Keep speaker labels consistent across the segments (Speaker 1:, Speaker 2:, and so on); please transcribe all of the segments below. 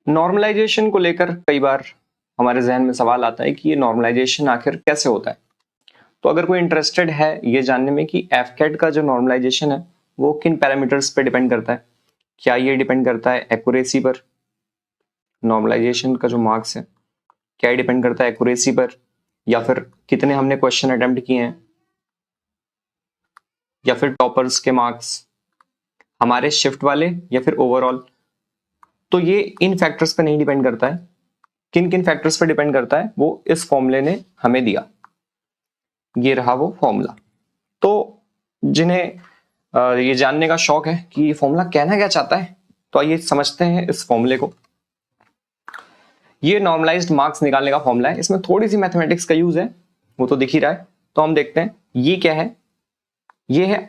Speaker 1: Normalisation को लेकर कई बार हमारे जहन में सवाल आता है कि ये नॉर्मलाइजेशन आखिर कैसे होता है। तो अगर कोई इंटरेस्टेड है ये जानने में कि एफकेट का जो नॉर्मलाइजेशन है वो किन पैरामीटर्स पे डिपेंड करता है, क्या ये डिपेंड करता है एक्यूरेसी पर, नॉर्मलाइजेशन का जो मार्क्स है क्या ये डिपेंड करता है एक्यूरेसी पर, या फिर कितने हमने क्वेश्चन अटेम्प्ट किए हैं, या फिर टॉपर्स के मार्क्स हमारे शिफ्ट वाले, या फिर ओवरऑल। तो ये इन फैक्टर्स पे नहीं डिपेंड करता है। किन किन फैक्टर्स पे डिपेंड करता है वो इस फॉर्मूले ने हमें दिया। ये रहा वो फॉर्मूला। तो जिन्हें ये जानने का शौक है कि ये फॉर्मूला कहना क्या चाहता है, तो आइए समझते हैं इस फॉर्मूले को। ये नॉर्मलाइज्ड मार्क्स निकालने का फॉर्मूला है। इसमें थोड़ी सी मैथमेटिक्स का यूज है, वो तो दिख ही रहा है। तो हम देखते हैं ये क्या है। ये है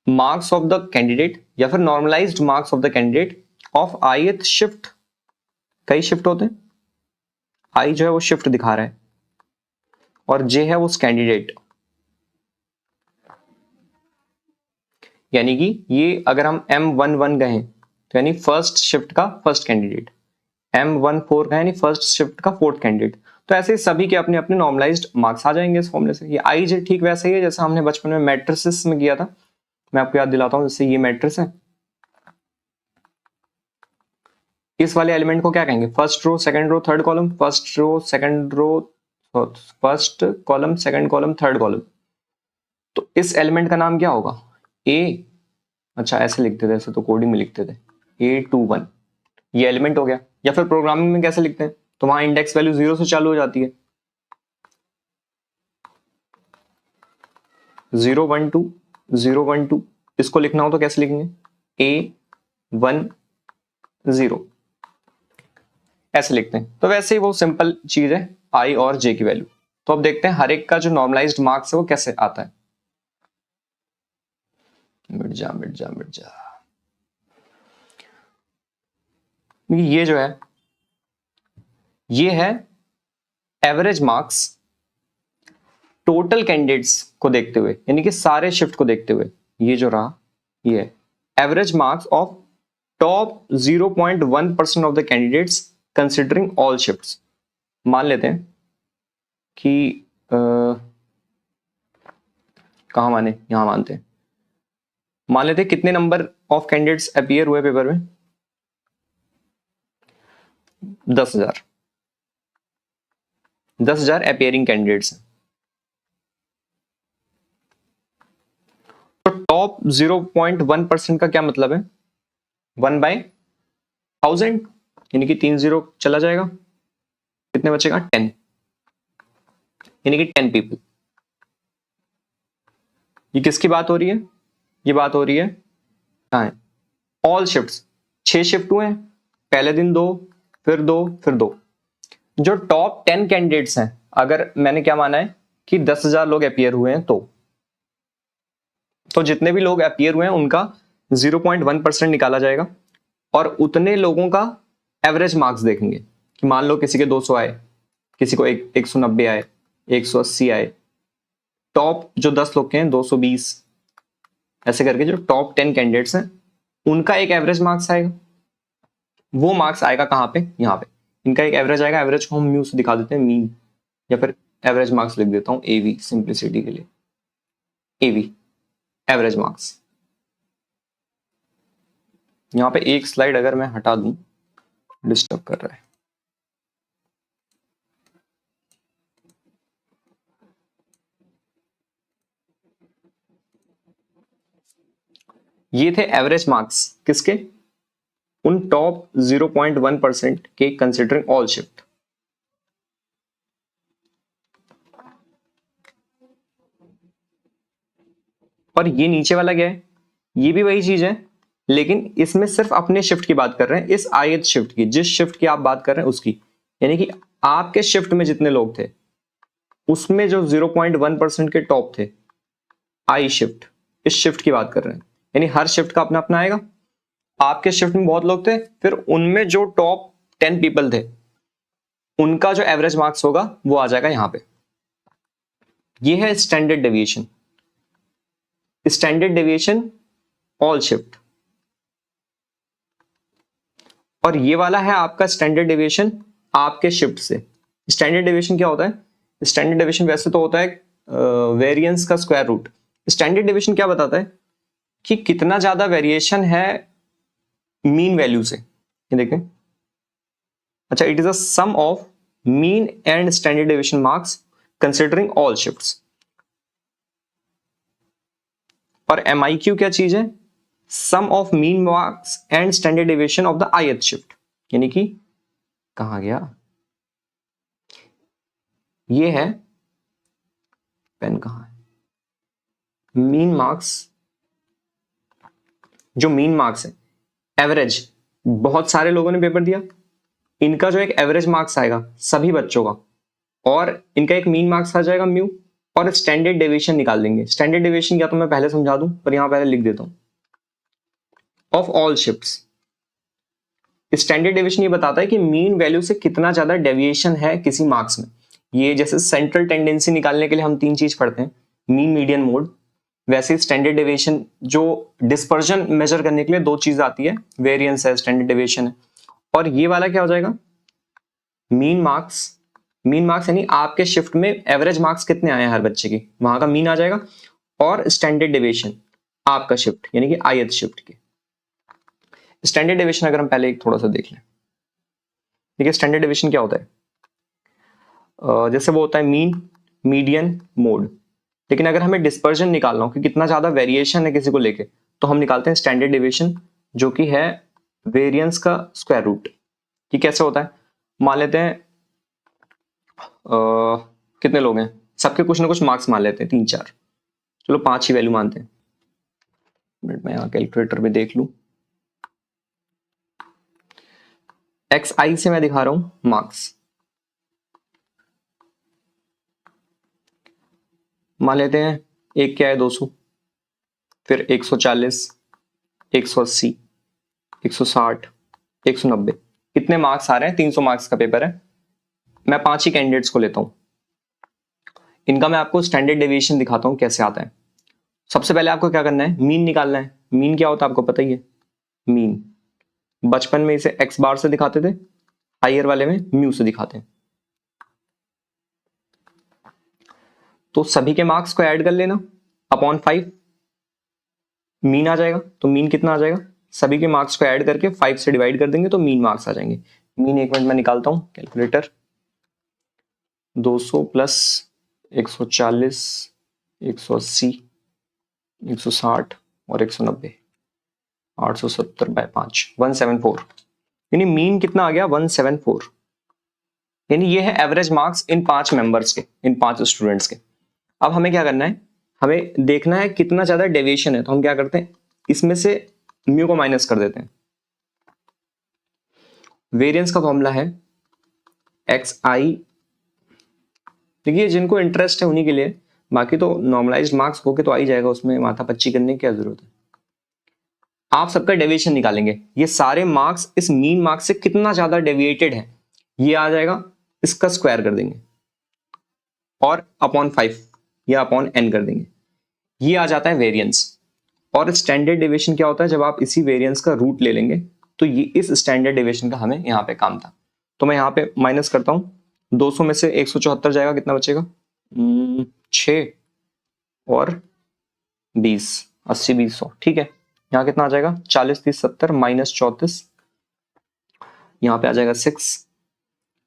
Speaker 1: मार्क्स ऑफ द कैंडिडेट, या फिर normalised marks of the candidate of ith shift. कई शिफ्ट होते हैं, आई जो है वो शिफ्ट दिखा रहा है, और जे है उस कैंडिडेट। यानी कि ये अगर हम M11 कहें तो यानी फर्स्ट शिफ्ट का फर्स्ट कैंडिडेट, M14 का यानी फर्स्ट शिफ्ट का फोर्थ कैंडिडेट। तो ऐसे सभी के अपने अपने नॉर्मलाइज्ड मार्क्स आ जाएंगे इस फॉर्मूले से। ये आई जे ठीक वैसे ही है जैसा हमने बचपन में मैट्रिसेस में किया था। मैं आपको याद दिलाता हूं, जैसे ये मैट्रिक्स है, इस वाले एलिमेंट को क्या कहेंगे, first row second row third column, first row second row first column second column third column. तो इस एलिमेंट का नाम क्या होगा, ए। अच्छा ऐसे लिखते थे, ऐसे तो कोडिंग में लिखते थे A21, ये एलिमेंट हो गया। या फिर प्रोग्रामिंग में कैसे लिखते हैं, तो वहां इंडेक्स वैल्यू 0 से चालू हो जाती है, 012 012। इसको लिखना हो तो कैसे लिखेंगे, A10, ऐसे लिखते हैं। तो वैसे ही वो सिंपल चीज है आई और जे की वैल्यू। तो अब देखते हैं हर एक का जो नॉर्मलाइज्ड मार्क्स है वो कैसे आता है। मिट जा मिट जा मिट जा। ये जो है ये है एवरेज मार्क्स टोटल कैंडिडेट्स को देखते हुए, यानी कि सारे शिफ्ट को देखते हुए। ये जो रहा ये average marks of top 0.1% of the candidates considering all shifts. मान लेते हैं कि कहां माने, यहां मानते हैं। मान लेते हैं कितने नंबर ऑफ कैंडिडेट्स अपीयर हुए पेपर में, 10,000। 10,000 अपीयरिंग कैंडिडेट्स हैं। तो टॉप 0.1% का क्या मतलब है, 1/1000, यानी कि 3 0 चला जाएगा, कितने बचेगा 10, यानी कि 10 पीपल। ये किसकी बात हो रही है, ये बात हो रही है कहां है, ऑल शिफ्ट्स। 6 शिफ्ट हुए हैं, पहले दिन 2, फिर 2, फिर 2। जो टॉप 10 कैंडिडेट्स हैं, अगर मैंने क्या माना है कि 10,000 लोग अपीयर हुए हैं, तो जितने भी लोग अपीयर हुए हैं उनका 0.1% निकाला जाएगा, और उतने लोगों का एवरेज मार्क्स देखेंगे कि मान लो किसी के 200 आए, किसी को 190 आए, 180 आए। टॉप जो 10 लोग के हैं 220, ऐसे करके जो टॉप 10 कैंडिडेट्स हैं उनका एक एवरेज मार्क्स आएगा। वो मार्क्स आएगा कहां पे, यहां पे इनका एक एवरेज आएगा। एवरेज को हम म्यू से दिखा देते हैं, मीन, या फिर एवरेज मार्क्स लिख देता हूं एवी, सिंप्लिसिटी के लिए एवी, एवरेज मार्क्स। यहां पे एक स्लाइड अगर मैं हटा दूं, डिस्टर्ब कर रहा है। ये थे एवरेज मार्क्स किसके, उन टॉप 0.1% के कंसिडरिंग ऑल शिफ्ट। और ये नीचे वाला क्या है, ये भी वही चीज है, लेकिन इसमें सिर्फ अपने शिफ्ट की बात कर रहे हैं, इस ith शिफ्ट की, जिस शिफ्ट की आप बात कर रहे हैं उसकी। यानी कि आपके शिफ्ट में जितने लोग थे उसमें जो 0.1% के टॉप थे, आई शिफ्ट, इस शिफ्ट की बात कर रहे हैं। यानी हर शिफ्ट का अपना अपना आएगा। आपके शिफ्ट में बहुत लोग थे, फिर उनमें जो टॉप 10 पीपल थे उनका जो एवरेज मार्क्स होगा वो आ जाएगा यहां पे। ये है standard deviation. Standard deviation all shift, और ये वाला है आपका स्टैंडर्ड डेविएशन आपके शिफ्ट से। स्टैंडर्ड डेविएशन क्या होता है? स्टैंडर्ड डेविएशन वैसे तो होता है वेरिएंस का स्क्वायर रूट। स्टैंडर्ड डेविएशन क्या बताता है कि कितना ज्यादा वेरिएशन है मीन वैल्यू से। ये देखें, अच्छा, it is a sum of mean and standard deviation marks considering all shifts. और MIQ क्या चीज है? Sum of mean marks and standard deviation of the ith shift. यानी कि कहां गया, ये है, पेन कहां है, मीन मार्क्स, जो मीन मार्क्स है एवरेज, बहुत सारे लोगों ने पेपर दिया, इनका जो एक एवरेज मार्क्स आएगा सभी बच्चों का, और इनका एक मीन मार्क्स आ जाएगा म्यू, और स्टैंडर्ड डेविएशन निकाल देंगे। स्टैंडर्ड डेविएशन या तो मैं पहले समझा दूं, पर यहां पहले लिख देता हूं, of all shifts. Standard deviation ये बताता है कि मीन वैल्यू से कितना ज्यादा डेविएशन है किसी मार्क्स में। ये जैसे सेंट्रल टेंडेंसी निकालने के लिए हम 3 चीज पढ़ते हैं, मीन, मीडियन, मोड, वैसे स्टैंडर्ड डेविएशन जो डिस्पर्जन मेजर करने के लिए 2 चीज आती है, वेरिएंस है, स्टैंडर्ड डेविएशन है। और ये वाला क्या हो जाएगा, मीन मार्क्स। मीन मार्क्स यानी आपके शिफ्ट में एवरेज मार्क्स कितने आए हैं हर बच्चे की, वहां का मीन आ जाएगा, और स्टैंडर्ड डेविएशन आपका शिफ्ट यानी कि ith शिफ्ट के। स्टैंडर्ड डेविएशन अगर हम पहले एक थोड़ा सा देख लें, देखिए स्टैंडर्ड डेविएशन क्या होता है, जैसे वो होता है मीन, मीडियन, मोड। लेकिन अगर हमें डिस्पर्जन निकालना हो कि कितना ज्यादा वेरिएशन है किसी को लेके, तो हम निकालते हैं स्टैंडर्ड डेविएशन, जो कि है वेरिएंस का स्क्वायर रूट। ये कैसे होता है, मान लेते हैं कितने लोग हैं, सबके कुछ ना कुछ मार्क्स मान लेते हैं, 3-4, चलो 5 ही वैल्यू मानते हैं। मिनट में यहाँ कैलकुलेटर पे देख लूं, XI से मैं दिखा रहा हूं मार्क्स, मान लेते हैं एक क्या है 200, फिर 140, 180, 160, 190, कितने मार्क्स आ रहे हैं, 300 मार्क्स का पेपर है। मैं 5 ही कैंडिडेट्स को लेता हूं, इनका मैं आपको स्टैंडर्ड डेविएशन दिखाता हूं कैसे आता है। सबसे पहले आपको क्या करना है, मीन निकालना है। मीन क्या होता है आपको पता ही है, मीन बचपन में इसे x बार से दिखाते थे, हायर वाले में म्यू से दिखाते हैं। तो सभी के मार्क्स को ऐड कर लेना अपॉन 5, मीन आ जाएगा। तो मीन कितना आ जाएगा, सभी के मार्क्स को ऐड करके 5 से डिवाइड कर देंगे तो मीन मार्क्स आ जाएंगे। मीन एक मिनट में निकालता हूं कैलकुलेटर, 200 प्लस 140, 180, 160 और 190, 870 बाय 5, 174। यानी मीन कितना आ गया, 174। यानी ये है एवरेज मार्क्स इन 5 मेंबर्स के, इन 5 स्टूडेंट्स के। अब हमें क्या करना है, हमें देखना है कितना ज्यादा डेविएशन है, तो हम क्या करते हैं, इसमें से म्यू को माइनस कर देते हैं। वेरिएंस का फॉर्मूला है XI, देखिए जिनको इंटरेस्ट है उन्हीं के लिए, बाकी तो नॉर्मलाइज्ड मार्क्स होके तो आ ही जाएगा, उसमें माथा पच्ची करने की क्या जरूरत है। आप सबका डेविएशन निकालेंगे, ये सारे मार्क्स इस मीन मार्क्स से कितना ज्यादा डेविएटेड है, ये आ जाएगा, इसका स्क्वायर कर देंगे और अपॉन 5 या अपॉन n कर देंगे, ये आ जाता है वेरिएंस। और स्टैंडर्ड डेविएशन क्या होता है, जब आप इसी वेरिएंस का रूट ले लेंगे, तो ये इस स्टैंडर्ड डेविएशन का हमें यहाँ पे काम था। तो मैं यहाँ पे माइनस करता हूँ, 200 में से 174 जाएगा, कितना बचेगा, 6 और 20, 80, 20, 100, ठीक है। यहाँ कितना आ जाएगा, 40, 30, 70 माइनस 34, यहाँ पे आ जाएगा 6,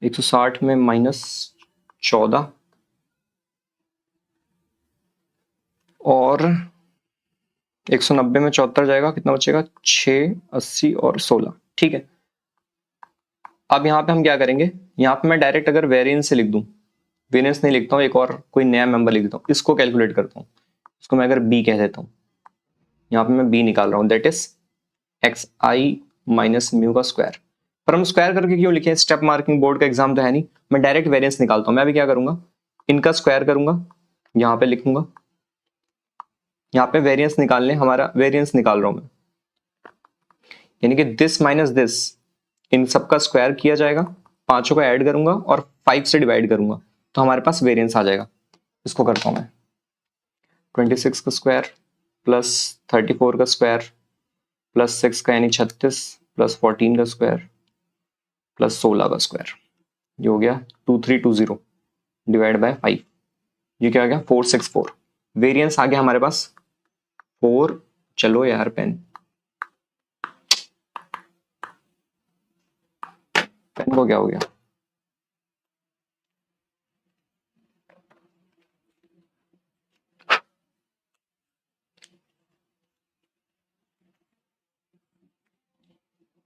Speaker 1: 160 में माइनस 14 और 190 में 74 जाएगा, कितना बचेगा, 6, 80 और 16, ठीक है। अब यहाँ पे हम क्या करेंगे, यहाँ पे मैं डायरेक्ट अगर वेरिएंस से लिख दूं, वेरिएंस नहीं लिखता हूँ, एक और कोई नया मेंबर लिख देता हूँ, इसको कैलकुलेट करता हूँ, इसको मैं अगर b कह देता हूँ, यहाँ पे मैं b निकाल रहा हूँ, that is XI minus mu का स्क्वायर। पर हम स्क्वायर करके क्यों लिखे, स्टेप मार्किंग बोर्ड का एग्जाम तो है नहीं, मैं डायरेक्ट वेरिएंस निकालता हूँ। मैं अभी क्या करूंगा, इनका स्क्वायर करूंगा, यहाँ पे लिखूंगा, यहाँ पे वेरिएंस निकालने, हमारा वेरिएंस निकाल रहा हूं मैं, यानी कि दिस माइनस दिस, इन सबका स्क्वायर किया जाएगा, पांचों को ऐड करूंगा और 5 से डिवाइड करूंगा, तो हमारे पास वेरिएंस आ जाएगा। इसको करता हूं मैं, 26 का स्क्वायर प्लस 34 का स्क्वायर प्लस 6 का यानी 36 प्लस 14 का स्क्वायर प्लस 16 का स्क्वायर, ये हो गया 2320 डिवाइड बाय 5, ये क्या आ गया 464। वेरिएंस आ गया हमारे पास 4, चलो यार पेन को क्या हो गया,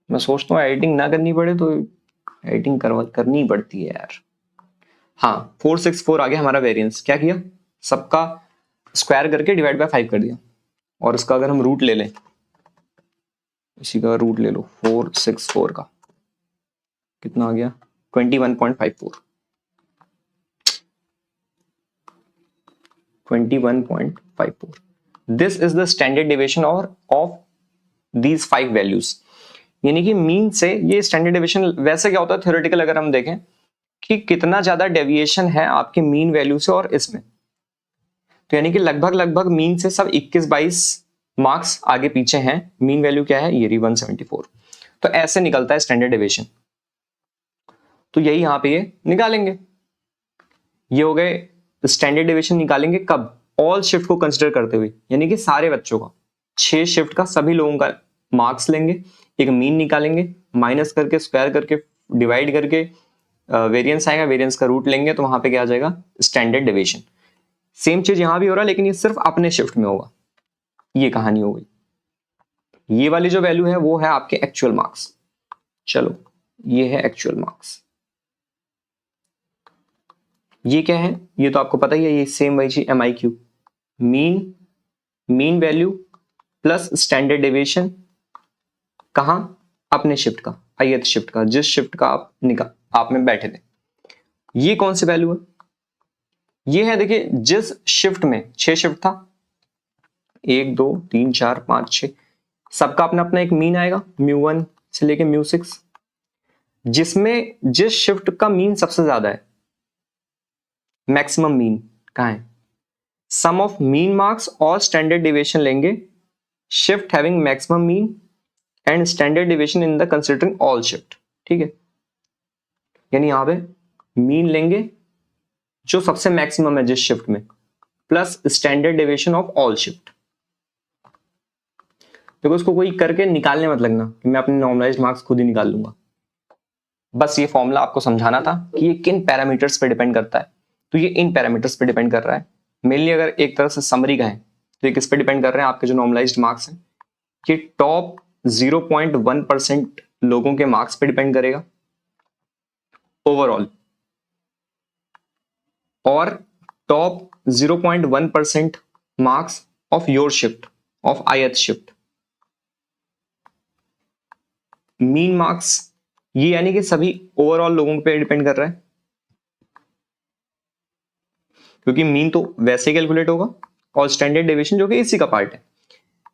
Speaker 1: मैं सोचता हूँ एडिटिंग ना करनी पड़े तो एडिटिंग करनी पड़ती है यार। हाँ 464 आ गया हमारा वेरिएंस। क्या किया, सबका स्क्वायर करके डिवाइड बाय 5 कर दिया, और इसका अगर हम रूट ले लें, इसी का रूट ले लो 464 का, कितना आ गया 21.54, 21.54। This is the standard deviation और ऑफ दीज 5 वैल्यूज। यानी कि मीन से ये स्टैंडर्ड डेविएशन वैसे क्या होता है थ्योरेटिकल अगर हम देखें कि कितना ज्यादा डेविएशन है आपके मीन वैल्यू से और इसमें, तो यानी कि लगभग लगभग मीन से सब 21-22 मार्क्स आगे पीछे हैं। मीन वैल्यू क्या है, ये रही 174। तो ऐसे निकलता है स्टैंडर्ड डेविएशन। तो यही यहां पे ये निकालेंगे, ये हो गए स्टैंडर्ड डेविएशन। निकालेंगे कब, ऑल शिफ्ट को कंसिडर करते हुए, यानी कि सारे बच्चों का 6 शिफ्ट का सभी लोगों का मार्क्स लेंगे, एक मीन निकालेंगे, माइनस करके स्क्वायर करके डिवाइड करके वेरिएंस आएगा, वेरिएंस का रूट लेंगे तो वहां पे क्या आ जाएगा स्टैंडर्ड डेविएशन। सेम चीज यहां भी हो रहा है लेकिन ये सिर्फ अपने शिफ्ट में होगा। ये कहानी हो गई। ये वाली जो वैल्यू है वो है आपके एक्चुअल मार्क्स। चलो ये है एक्चुअल मार्क्स। ये क्या है, ये तो आपको पता ही है, ये सेम वही चीज MIQ, mean value plus standard deviation, कहां, अपने शिफ्ट का, ith शिफ्ट का, जिस शिफ्ट का आप में बैठे थे। ये कौन सी वैल्यू है, ये है देखिए जिस शिफ्ट में 6 शिफ्ट था, 1 2 3 4 5 6, सबका अपना अपना एक मीन आएगा μ1 से लेके μ6, जिसमें जिस शिफ्ट का मीन सबसे ज्यादा है, मैक्सिमम मीन कहां है, सम ऑफ मीन मार्क्स और स्टैंडर्ड डेविएशन लेंगे, shift having maximum mean and standard deviation in the considering all shift. ठीक है, यानी यहां पे मीन लेंगे जो सबसे मैक्सिमम है जिस शिफ्ट में, plus standard deviation of all shift. देखो इसको कोई करके निकालने मत लगना कि मैं अपने नॉर्मलाइज्ड मार्क्स खुद ही निकाल लूंगा। बस ये फॉर्मूला आपको समझाना था कि ये किन पैरामीटर्स पे डिपेंड करता है। तो ये इन पैरामीटर्स पे डिपेंड कर रहा है मेनली। अगर एक तरह से समरी का है तो ये किस पे डिपेंड कर रहे हैं, आपके जो नॉर्मलाइज्ड मार्क्स हैं ये टॉप 0.1% लोगों के मार्क्स पे डिपेंड करेगा ओवरऑल, और top 0.1% marks of your shift, of ith shift. Mean marks ये यानी कि सभी ओवरऑल लोगों पे डिपेंड कर रहा है, क्योंकि मीन तो वैसे कैलकुलेट होगा, और स्टैंडर्ड डेविएशन जो कि इसी का पार्ट है।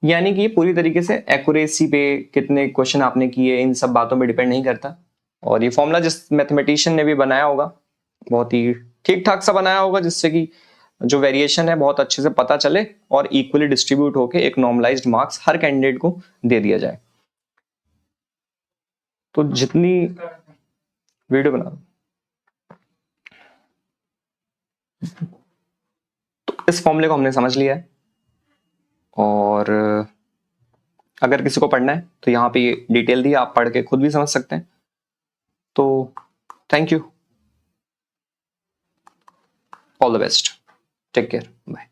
Speaker 1: यानी कि ये पूरी तरीके से एक्यूरेसी पे, कितने क्वेश्चन आपने किए, इन सब बातों पे डिपेंड नहीं करता। और ये फॉर्मूला जिस मैथमेटिशियन ने भी बनाया होगा बहुत ही ठीक ठाक सा बनाया होगा, जिससे कि जो वेरिएशन है बहुत अच्छे से पता चले और इक्वली डिस्ट्रीब्यूट होके एक नॉर्मलाइज्ड मार्क्स हर कैंडिडेट को दे दिया जाए। तो जितनी वीडियो बना, तो इस फॉर्मूले को हमने समझ लिया है, और अगर किसी को पढ़ना है तो यहाँ पे ये डिटेल दी, आप पढ़ के खुद भी समझ सकते हैं। तो thank you, all the best, take care, bye.